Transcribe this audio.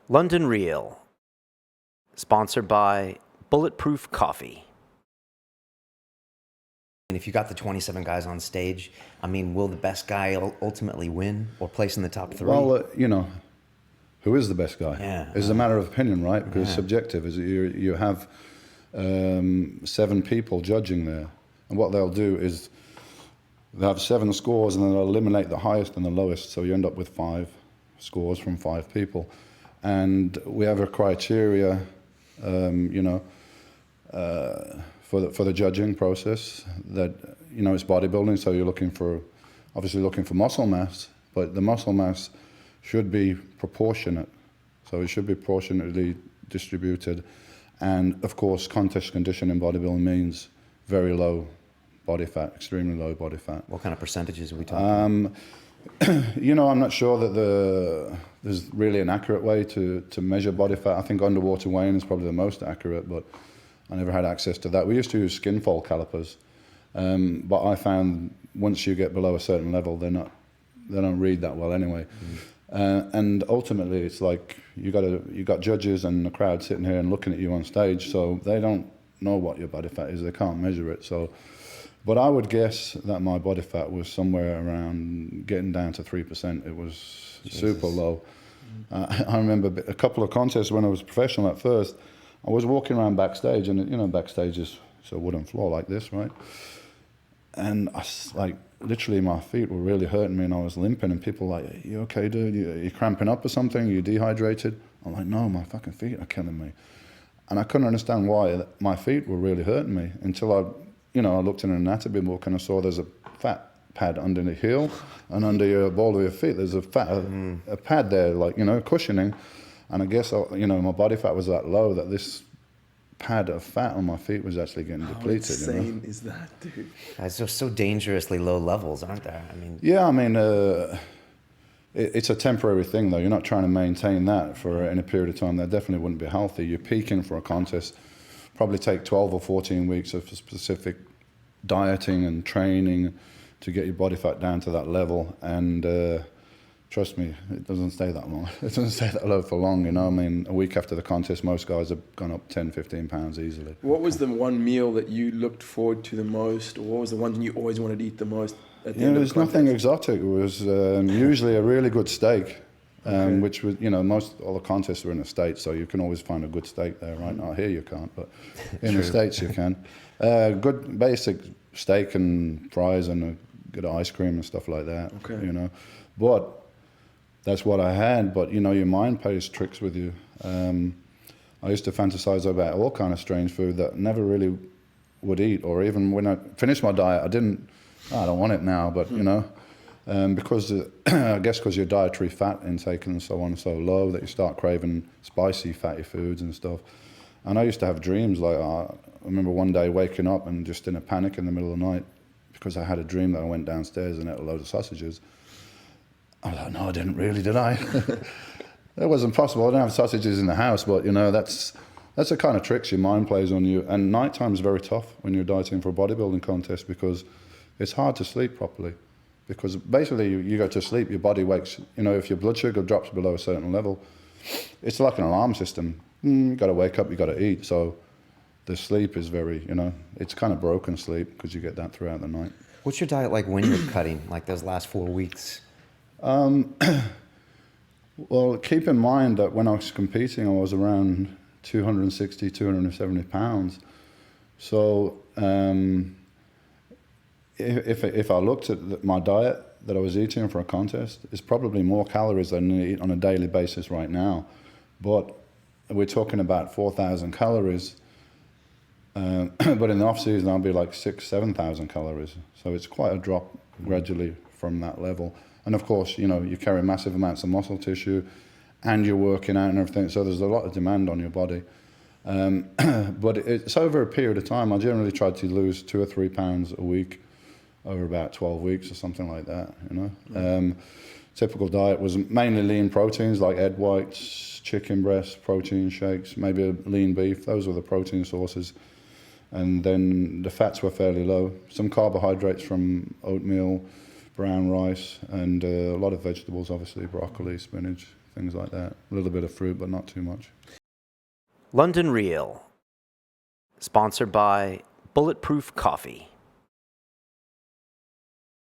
London Real, sponsored by Bulletproof Coffee. And if you got the 27 guys on stage, I mean, will the best guy ultimately win or place in the top three? Well, who is the best guy? Yeah, It's a matter of opinion, right? Because it's subjective. Is you have 7 people judging there, and what they'll do is they'll have 7 scores, and then they'll eliminate the highest and the lowest. So you end up with 5 scores from 5 people, and we have a criteria, for the judging process that it's bodybuilding. So you're obviously looking for muscle mass, but the muscle mass should be proportionate. So it should be proportionately distributed. And of course, contest condition in bodybuilding means very low body fat, extremely low body fat. What kind of percentages are we talking? I'm not sure that there's really an accurate way to measure body fat. I think underwater weighing is probably the most accurate, but I never had access to that. We used to use skin fold calipers, but I found once you get below a certain level, they don't read that well anyway. And ultimately, it's like you got judges and the crowd sitting here and looking at you on stage, so they don't know what your body fat is. They can't measure it. So, but I would guess that my body fat was somewhere around getting down to 3%. It was super low. I remember a couple of contests when I was professional at first. I was walking around backstage, and backstage is a wooden floor like this, right? And literally my feet were really hurting me, and I was limping, and people were like, "You okay, dude? You cramping up or something? You dehydrated?" I'm like, "No, my fucking feet are killing me." And I couldn't understand why my feet were really hurting me until I looked in an anatomy book and I saw there's a fat pad under the heel and under your ball of your feet. There's a pad there, cushioning. And I guess, my body fat was that low that this pad of fat on my feet was actually getting depleted. How insane is that, dude? It's just so dangerously low levels, aren't there? I mean, yeah, it's a temporary thing, though. You're not trying to maintain that for any period of time. That definitely wouldn't be healthy. You're peaking for a contest, probably take 12 or 14 weeks of specific dieting and training to get your body fat down to that level. And trust me, it doesn't stay that long. It doesn't stay that low for long, a week after the contest, most guys have gone up 10, 15 pounds easily. What was the one meal that you looked forward to the most, or what was the one you always wanted to eat the most at the end of the contest? Nothing exotic. It was usually a really good steak, which was, most all the contests were in the States, so you can always find a good steak there, right? Now here you can't, but in the States you can. Good basic steak and fries and a good ice cream and stuff like that, But that's what I had, but your mind plays tricks with you. I used to fantasize about all kind of strange food that I never really would eat, or even when I finished my diet, I don't want it now, but because I guess because your dietary fat intake and so on is so low that you start craving spicy, fatty foods and stuff. And I used to have dreams, I remember one day waking up and just in a panic in the middle of the night because I had a dream that I went downstairs and ate a load of sausages. I was like, no, I didn't really, did I? That wasn't possible. I don't have sausages in the house, but that's the kind of tricks your mind plays on you. And nighttime is very tough when you're dieting for a bodybuilding contest because it's hard to sleep properly. Because basically you go to sleep, your body wakes, if your blood sugar drops below a certain level, it's like an alarm system. You got to wake up, you got to eat. So the sleep is very, it's kind of broken sleep because you get that throughout the night. What's your diet like when you're cutting, like those last 4 weeks? Well, keep in mind that when I was competing, I was around 260, 270 pounds. So if I looked at my diet that I was eating for a contest, it's probably more calories than I eat on a daily basis right now. But we're talking about 4,000 calories. But in the off season, I'll be like 6,000, 7,000 calories. So it's quite a drop gradually from that level. And of course, you carry massive amounts of muscle tissue and you're working out and everything. So there's a lot of demand on your body. But it's over a period of time. I generally try to lose 2 or 3 pounds a week over about 12 weeks or something like that, Typical diet was mainly lean proteins like egg whites, chicken breasts, protein shakes, maybe a lean beef. Those were the protein sources. And then the fats were fairly low. Some carbohydrates from oatmeal, brown rice, and a lot of vegetables, obviously, broccoli, spinach, things like that. A little bit of fruit, but not too much. London Real, sponsored by Bulletproof Coffee.